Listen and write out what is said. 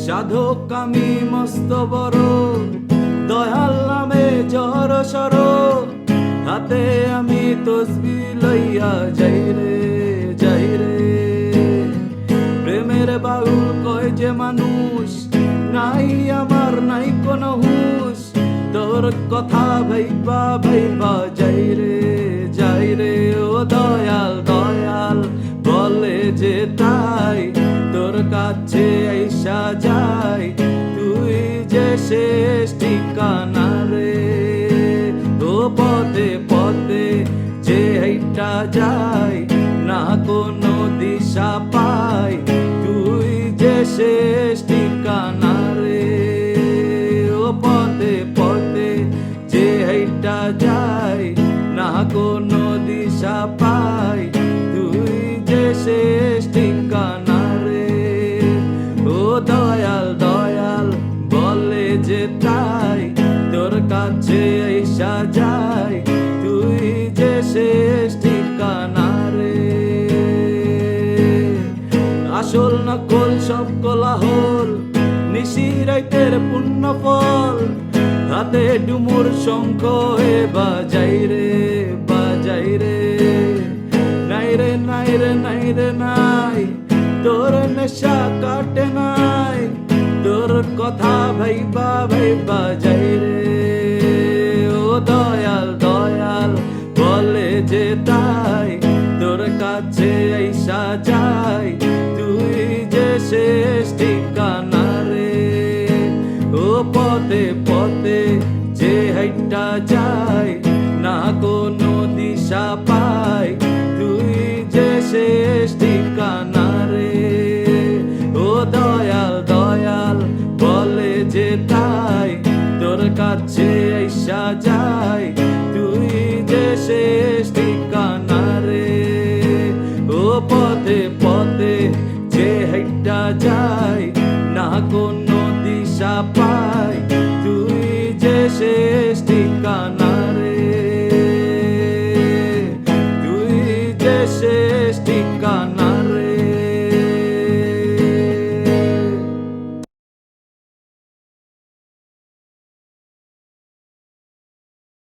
সাধক আমি মস্ত বড়, দয়াল নামে জর সর, হাতে আমি তসবি লইয়া যাই রে যাই রে। প্রেমের বাউল কয় যে মানুষ, নাই আমার নাই কোনো হুঁশ, তোর কথা ভাইবা ভাইবা যাই রে যাই রে। ও দয়াল দয়াল বলে যে তাই, তোর কাছে আইসা যাই, তুই যে শেষ ঠিকানা রে। ও পথে পথে যে হাইটা যাই, না কোনো দিশা পাই, তুই যে শেষ ঠিকানা রে। ও পথে পথে যে হাইটা যাই, না কোনো দিশা পাই, তুই যে শেষ ঠিকানা রে। ও দয়াল দয়াল বলে যে তাই, তোর কাছে আইসা যাই, তুই যে শেষ ঠিকানা রে। আসল নকল সব কোলাহল, নিশিরাইতের পুণ্য ফল, হাতে ডুমুর শঙ্খ হে বাজাই রে বাজাই রে। নাই রে নাই রে নাই রে নাই, তোর নেশা কাটে নাই, তোর কথা ভাইবা ভাইবা যাই রে। ও দয়াল দয়াল বলে যে তাই, তোর কাছে আইসা যাই, তুই যে শেষ ঠিকানা রে। ও পথে পথে যে হাইটা যাই, না কোনো দিশা পাই, তুই যে শেষ ঠিকানা রে। ও দয়াল দয়াল বলে যে তাই, তোর কাছে আইসা যাই, তুই যে শেষ ঠিকানা রে। ও পথে পথে যে হাইটা যাই, না কোনো দিশা পাই, তুই যে শেষ ঠিকানা